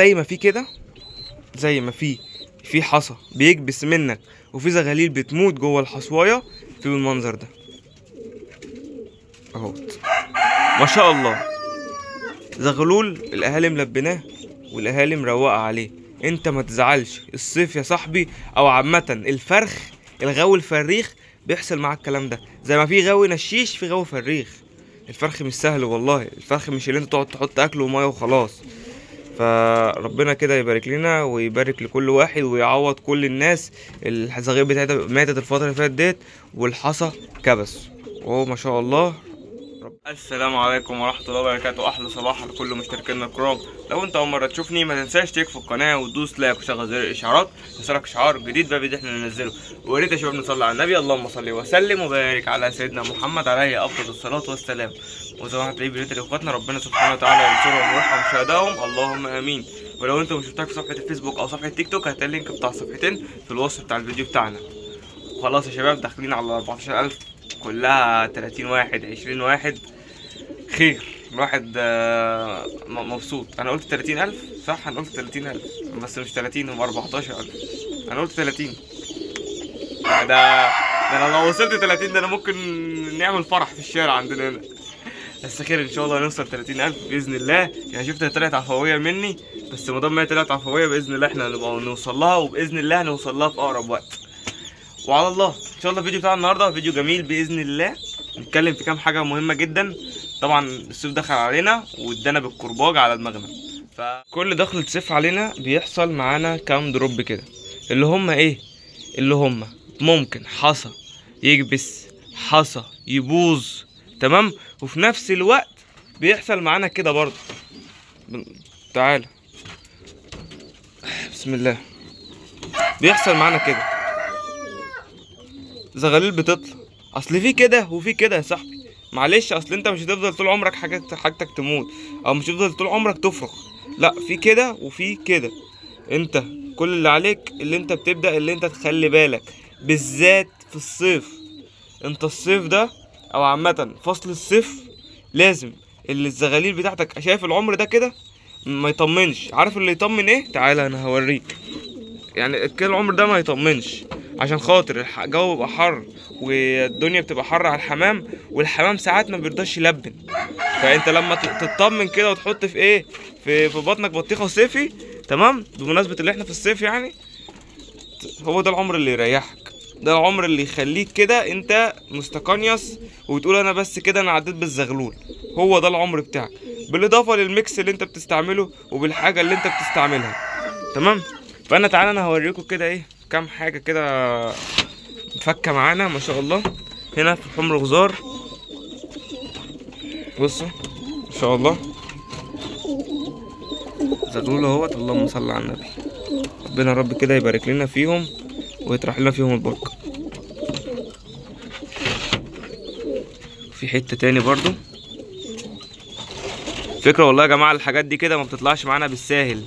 زي ما في كده، زي ما في حصى بيكبس منك وفي زغاليل بتموت جوه الحصوايه، في المنظر ده اهوت ما شاء الله. زغلول الاهالي ملبناه والاهالي مروقه عليه. انت ما تزعلش، الصيف يا صاحبي او عامه الفرخ، الغاوي الفريخ بيحصل معاك الكلام ده. زي ما في غاوي نشيش في غاوي فريخ. الفرخ مش سهل والله، الفرخ مش اللي انت تقعد تحط اكل وميه وخلاص. فربنا كده يبارك لنا ويبارك لكل واحد ويعوض كل الناس الزغير بتاعتها ماتت الفتره اللي فاتت ديت والحصى كبس. وهو ما شاء الله. السلام عليكم ورحمة الله وبركاته. أحلى صباح لكل مشتركينا الكرام. لو أنت أول مرة تشوفني ما تنساش تشترك في القناة وتدوس لايك وشغل زر الإشعارات يوصلك إشعار جديد بقى اللي إحنا ننزله. ويا ريت يا شباب نصلي على النبي، اللهم صل وسلم وبارك على سيدنا محمد عليه أفضل الصلاة والسلام. وزي ما هتلاقي فيديوهات لإخواتنا ربنا سبحانه وتعالى ينصرهم ويرحم شهدائهم، اللهم آمين. ولو أنت مش مشترك في صفحة الفيسبوك أو صفحة تيك توك هتلاقي اللينك بتاع الصفحتين في الوصف بتاع الفيديو بتاعنا. وخلاص يا شباب داخلين على 14000، كلها 30 واحد 20 واحد. خير الواحد مبسوط. انا قلت 30,000 صح؟ انا قلت 30,000 بس مش 30، هم 14,000. انا قلت 30. ده انا لو وصلت 30 ده انا ممكن نعمل فرح في الشارع عندنا هنا. بس خير ان شاء الله نوصل 30,000 باذن الله. يعني شفتها طلعت عفويه مني، بس ما دام هي طلعت عفويه باذن الله احنا هنبقى نوصل لها، وباذن الله هنوصل لها في اقرب وقت. وعلى الله ان شاء الله الفيديو بتاع النهارده فيديو جميل باذن الله. نتكلم في كام حاجه مهمه جدا. طبعا الصيف دخل علينا وادانا بالكرباج على دماغنا، فكل دخلة صيف علينا بيحصل معانا كام دروب كده، اللي هم ايه؟ اللي هم ممكن حصى يكبس، حصى يبوظ، تمام، وفي نفس الوقت بيحصل معانا كده برضه. تعالى بسم الله. بيحصل معانا كده زغاليل بتطلع. اصل في كده وفي كده يا صاحبي، معلش. اصل انت مش هتفضل طول عمرك حاجتك تموت، او مش هتفضل طول عمرك تفرخ. لا، في كده وفي كده. انت كل اللي عليك اللي انت بتبدأ اللي انت تخلي بالك، بالذات في الصيف. انت الصيف ده او عامة فصل الصيف لازم اللي الزغاليل بتاعتك شايف العمر ده كده ما يطمنش. عارف اللي يطمن ايه؟ تعالى انا هوريك. يعني كل العمر ده ما يطمنش، عشان خاطر الجو بيبقى حر والدنيا بتبقى حر على الحمام، والحمام ساعات ما بيرضاش يلبن. فانت لما تطمن كده وتحط في ايه، في بطنك بطيخه صيفي، تمام، بمناسبه اللي احنا في الصيف يعني، هو ده العمر اللي يريحك. ده العمر اللي يخليك كده انت مستقنيص وتقول انا بس كده انا عديت بالزغلول. هو ده العمر بتاعك، بالاضافه للميكس اللي انت بتستعمله وبالحاجه اللي انت بتستعملها، تمام. فانا تعالى انا هوريكم كده ايه كام حاجه كده مفكه معانا ما شاء الله. هنا في حمر غزار، بصوا ما شاء الله زغلول اهوت. اللهم صل على النبي. ربنا رب كده يبارك لنا فيهم ويطرح لنا فيهم البركه. في حته تاني برضو فكره والله يا جماعه، الحاجات دي كده ما بتطلعش معانا بالساهل،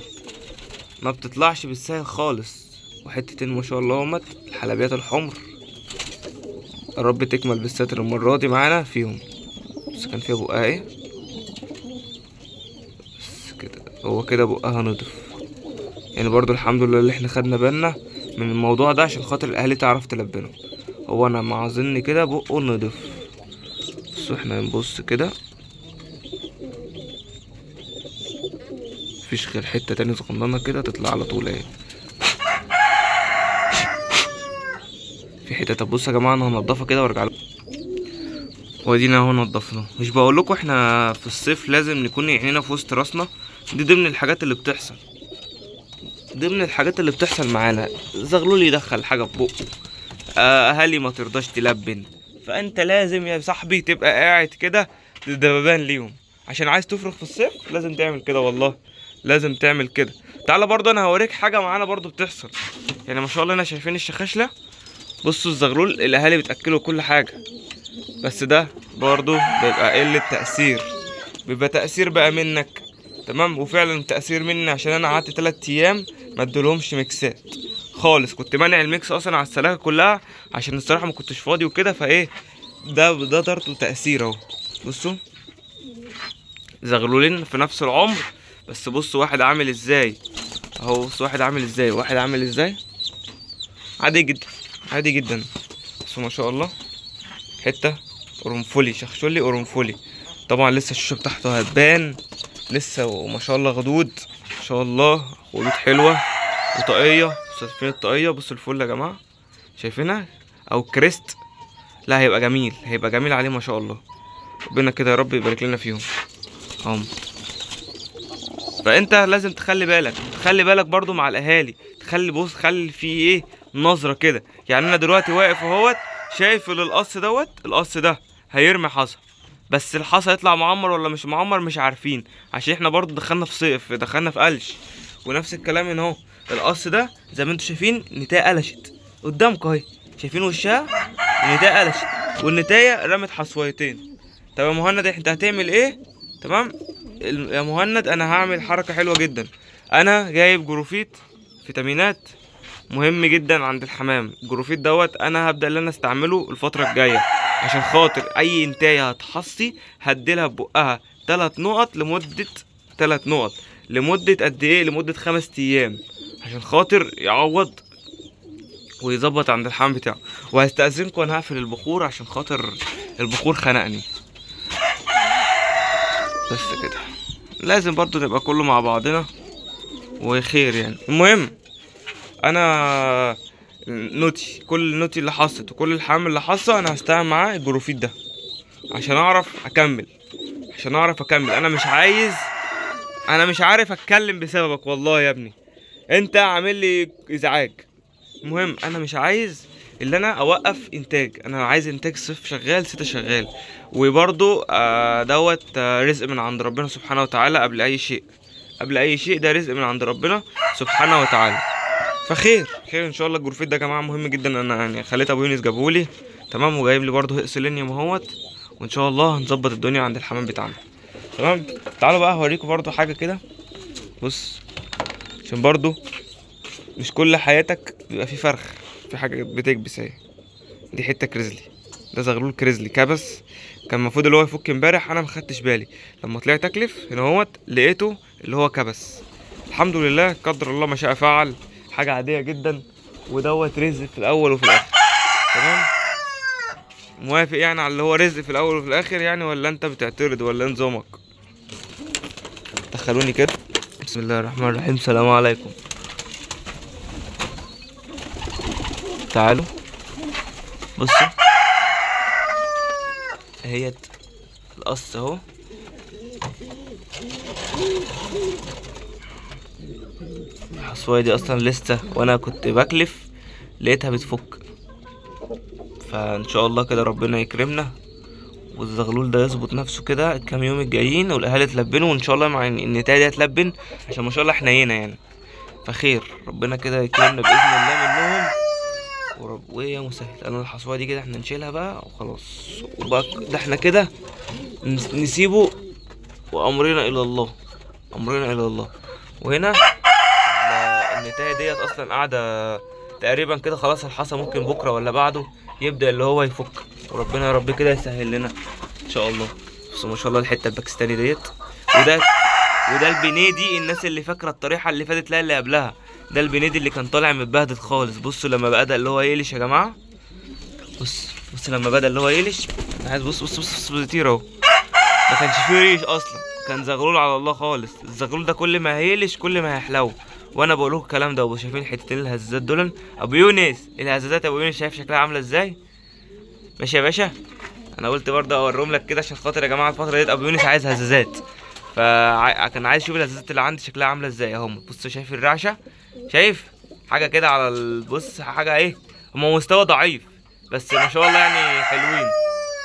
ما بتطلعش بالساهل خالص. وحتتين ما شاء الله همت الحلبيات الحمر. يا رب تكمل بالستر المره دي معانا فيهم. بس كان فيها بقها ايه، بس كده هو كده بقها نضف. يعني برضو الحمد لله اللي احنا خدنا بالنا من الموضوع ده عشان خاطر الاهالي تعرف تلبنه. هو انا مع ظني كده بقه نضف. بس احنا نبص كده مفيش غير حته تاني صغننه كده تطلع على طول اهي. في حته. طب بصوا يا جماعه انا هنضفها كده وارجع لكم. وادينا اهو نضفنا. مش بقول لكم احنا في الصيف لازم نكون عينينا في وسط راسنا؟ دي ضمن الحاجات اللي بتحصل، ضمن الحاجات اللي بتحصل معانا. زغلول يدخل حاجه في بقه، اهالي ما ترضاش تلبن. فانت لازم يا صاحبي تبقى قاعد كده دببان ليهم. عشان عايز تفرغ في الصيف لازم تعمل كده، والله لازم تعمل كده. تعالى برضه انا هوريك حاجه معانا برضه بتحصل. يعني ما شاء الله هنا شايفين الشخاشله. بصوا الزغلول الاهالي بتاكله كل حاجه، بس ده برضه بيبقى قله تاثير، بيبقى تاثير بقى منك، تمام. وفعلا تاثير مني عشان انا قعدت 3 ايام ما ادولهمش ميكسات خالص. كنت مانع الميكس اصلا على السلاكه كلها عشان الصراحه ما كنتش فاضي وكده. فايه ده برضه تاثير اهو. بصوا زغلولين في نفس العمر بس بص واحد عامل ازاي اهو، بص واحد عامل ازاي، واحد عامل ازاي، عادي جدا عادي جدا. بس ما شاء الله حته قرنفلي، شخشولي قرنفلي. طبعا لسه الشوشه بتاعته هتبان لسه، وما شاء الله غدود ما شاء الله، خدود حلوه وطاقيه. بصوا شايفين الطاقيه، بصوا الفل يا جماعه شايفينها، او الكريست. لا هيبقى جميل، هيبقى جميل عليه ما شاء الله. ربنا كده يا رب يبارك لنا فيهم هم. فانت لازم تخلي بالك، تخلي بالك برضو مع الاهالي، تخلي بص خلي في ايه نظره كده. يعني انا دلوقتي واقف اهوت شايف القص دوت، القص ده هيرمي حصى، بس الحصى يطلع معمر ولا مش معمر مش عارفين، عشان احنا برضو دخلنا في صيف، دخلنا في قلش. ونفس الكلام هنا اهو، القص ده زي ما انتم شايفين نتايه قلشت قدامكم اهي، شايفين وشها النتايه قلشت، والنتايه رمت حصويتين. طب يا مهند انت هتعمل ايه؟ تمام يا مهند، انا هعمل حركه حلوه جدا. انا جايب جروفيت فيتامينات مهم جدا عند الحمام. الجروفيت دوت انا هبدا ان انا استعمله الفتره الجايه، عشان خاطر اي انتايه هتحصي هديلها ببقها 3 نقط لمده 3 نقط لمده قد ايه؟ لمده 5 ايام، عشان خاطر يعوض ويظبط عند الحمام بتاعه. وهستأذنكم انا هقفل البخور عشان خاطر البخور خنقني. بس كده لازم برضو نبقى كله مع بعضنا وخير يعني. المهم انا نوتي، كل النوتي اللي حصت وكل الحمام اللي حصه انا هستعمل معاه الجروفيت ده عشان اعرف اكمل، عشان اعرف اكمل. انا مش عارف اتكلم بسببك والله يا ابني، انت عامل لي ازعاج. المهم انا مش عايز اللي انا اوقف انتاج، انا عايز انتاج صيف شغال شتا شغال. وبرضو دوت رزق من عند ربنا سبحانه وتعالى قبل اي شيء، قبل اي شيء ده رزق من عند ربنا سبحانه وتعالى. فخير خير ان شاء الله. الجروفيت ده يا جماعه مهم جدا، انا يعني خليت ابو يونس جابهولي تمام، وجايب لي برضو هقس لينيوم اهوت، وان شاء الله هنظبط الدنيا عند الحمام بتاعنا تمام. تعالوا بقى هوريكم برضو حاجه كده، بص عشان برضو مش كل حياتك بيبقى في فرخ، في حاجه بتكبس اهي. دي حته كريزلي، ده زغلول كريزلي كبس. كان المفروض اللي هو يفك امبارح، انا مخدتش بالي لما طلعت اكلف هنا اهوت لقيته اللي هو كبس. الحمد لله قدر الله ما شاء فعل، حاجه عاديه جدا، ودوت رزق في الاول وفي الاخر تمام. موافق يعني على اللي هو رزق في الاول وفي الاخر يعني، ولا انت بتعترض ولا نظامك؟ دخلوني كده. بسم الله الرحمن الرحيم. السلام عليكم. تعالوا بصوا اهيت القص اهو، الحصوايه دي اصلا لسه وانا كنت بكلف لقيتها بتفك. فان شاء الله كده ربنا يكرمنا والزغلول ده يظبط نفسه كده الكام يوم الجايين، والاهالي تلبنه، وان شاء الله مع النتايه دي هتلبن عشان ما شاء الله حنينه يعني. فخير ربنا كده يكرمنا باذن الله منهم ويا مسهل. انا الحصوه دي كده احنا نشيلها بقى وخلاص، وبقى ده احنا كده نسيبه وامرنا الى الله، امرنا الى الله. وهنا النتايه ديت اصلا قاعده تقريبا كده خلاص، الحصى ممكن بكره ولا بعده يبدا اللي هو يفك، وربنا يا رب كده يسهل لنا ان شاء الله. بس ما شاء الله الحته الباكستاني ديت، وده البنيدي. الناس اللي فاكره الطريحه اللي فاتت لا اللي قبلها، ده البنيدي اللي كان طالع متبهدل خالص. بصوا لما بدا اللي هو يقلش يا جماعه، بص لما بدا اللي هو يقلش، انا عايز بص بيطير اهو، ما كانش فيه ريش اصلا، كان زغلول على الله خالص. الزغلول ده كل ما هيقلش كل ما هيحلو، وانا بقول لكم الكلام ده. وشايفين حتتين الهزازات دول ابو يونس، الهزازات ابو يونس شايف شكلها عامله ازاي؟ ماشي يا باشا. انا قلت برضه اوريهم لك كده عشان خاطر يا جماعه الفتره ديت ابو يونس عايز هزازات، فكان عايز يشوف الهزازات اللي عندي شكلها عامله ازاي اهم. بص شايف الرعشه، شايف حاجه كده على بص حاجه ايه، هما مستوى ضعيف بس ما شاء الله يعني حلوين.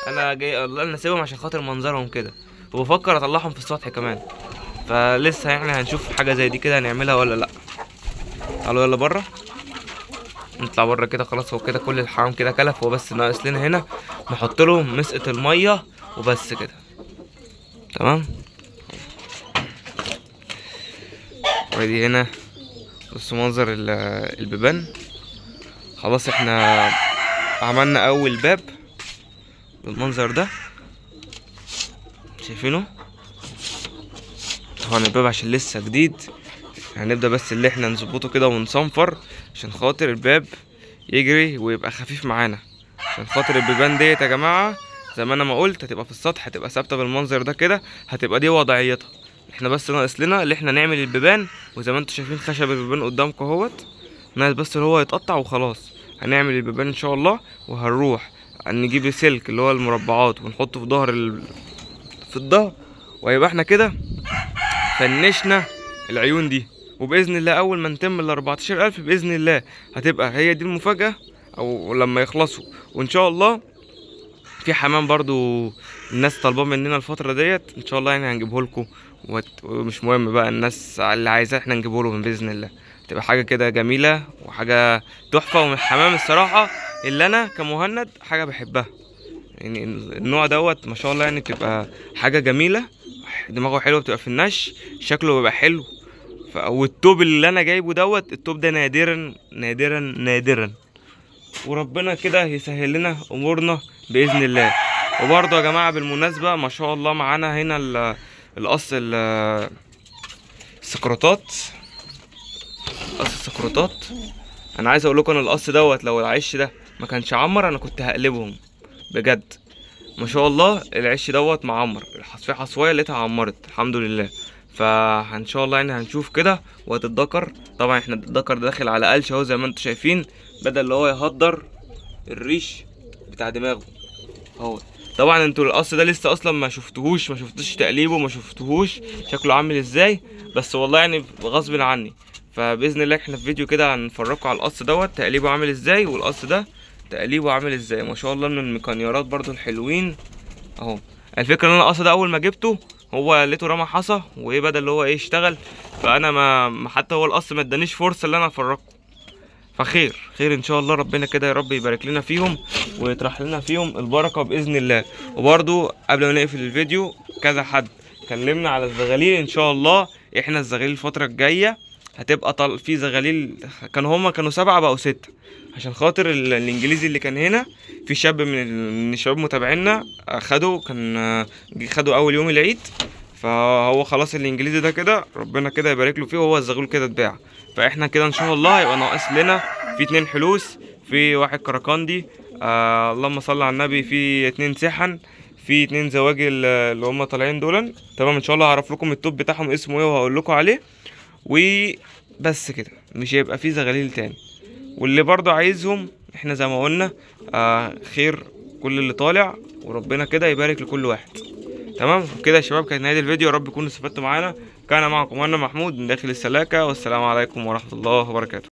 انا جاي الله انا سيبهم عشان خاطر منظرهم كده، وبفكر اطلعهم في السطح كمان، فلسه يعني هنشوف حاجه زي دي كده هنعملها ولا لا. تعالوا يلا بره، نطلع بره كده. خلاص هو كده كل الحمام كده كلف، هو بس ناقص لنا هنا نحط لهم مسقه الميه وبس كده تمام. وادي هنا بصوا منظر البيبان. خلاص احنا عملنا اول باب بالمنظر ده، شايفينه طبعا الباب عشان لسه جديد، هنبدأ بس اللي احنا نظبطه كده ونصنفر عشان خاطر الباب يجري ويبقى خفيف معانا، عشان خاطر البيبان ديت يا جماعة زي ما انا ما قلت هتبقى في السطح، هتبقى ثابتة بالمنظر ده كده، هتبقى دي وضعيتها. احنا بس ناقص لنا اللي احنا نعمل البيبان، وزي ما انتوا شايفين خشب البيبان قدامكم اهوت، ناقص بس اللي هو يتقطع وخلاص. هنعمل البيبان ان شاء الله، وهنروح نجيب سلك اللي هو المربعات ونحطه في ظهر في الظهر، وهيبقى احنا كده فنشنا العيون دي. وباذن الله اول ما نتم ال 14000 باذن الله هتبقى هي دي المفاجأة او لما يخلصوا. وان شاء الله في حمام برضو الناس طالباه مننا الفترة ديت، ان شاء الله يعني هنجيبه لكم، ومش مهم بقى الناس اللي عايزاه احنا نجيبه لهم باذن الله. تبقى حاجة كده جميلة وحاجة تحفة. ومن الحمام الصراحة اللي انا كمهند حاجة بحبها، يعني النوع دوت ما شاء الله يعني بتبقى حاجة جميلة، دماغه حلوة، بتبقى في النش شكله بيبقى حلو. والتوب اللي انا جايبه دوت، التوب ده نادرا نادرا نادرا، وربنا كده يسهل لنا امورنا باذن الله. وبرضه يا جماعه بالمناسبه ما شاء الله معانا هنا القص السكروتات، قص السكروتات. انا عايز اقول لكم ان القص دوت لو العش ده ما كانش عمر انا كنت هقلبهم بجد. ما شاء الله العش دوت معمر، في حصوايه لقيتها عمرت الحمد لله. فان شاء الله يعني هنشوف كده وهتتذكر. طبعا احنا الذكر داخل على قلش اهو زي ما انتم شايفين، بدل اللي هو يهدر الريش بتاع دماغه اهو. طبعا انتوا القص ده لسه اصلا ما شفتوش تقليبه، ما شفتوهوش شكله عامل ازاي، بس والله يعني غصب عني. فباذن الله احنا في فيديو كده هنفرجكم على القص دوت تقليبه عامل ازاي، والقص ده تقليبه عامل ازاي. ما شاء الله من الميكانيارات برضو الحلوين اهو. الفكره ان انا القص ده اول ما جبته هو لقيته رمى حصى وايه، بدل اللي هو ايه يشتغل، فانا ما حتى هو القص ما ادانيش فرصه ان انا افرجكم. فخير ان شاء الله، ربنا كده يا رب يبارك لنا فيهم ويطرح لنا فيهم البركه باذن الله. وبرضو قبل ما نقفل الفيديو كذا حد كلمنا على الزغاليل، ان شاء الله احنا الزغاليل الفتره الجايه هتبقى في زغاليل، كانوا 7 بقوا 6، عشان خاطر الانجليزي اللي كان هنا في شاب من الشباب متابعينا خدوا اول يوم العيد، فهو خلاص الانجليزي ده كده ربنا كده يبارك له فيه، وهو الزغلول كده اتباع. فاحنا كده ان شاء الله هيبقى ناقص لنا في 2 حلوس، في 1 كراكندي، اللهم صل على النبي، في 2 سحن، في 2 زواجي اللي هم طالعين دول. تمام ان شاء الله هعرف لكم التوب بتاعهم اسمه ايه وهقول لكم عليه. وبس كده مش هيبقى فيه زغاليل تاني. واللي برضو عايزهم احنا زي ما قلنا خير كل اللي طالع، وربنا كده يبارك لكل واحد. تمام كده يا شباب، كانت نهايه الفيديو، يا رب تكونوا استفدتوا معانا. كان معكم انا محمود من داخل السلاكه، والسلام عليكم ورحمه الله وبركاته.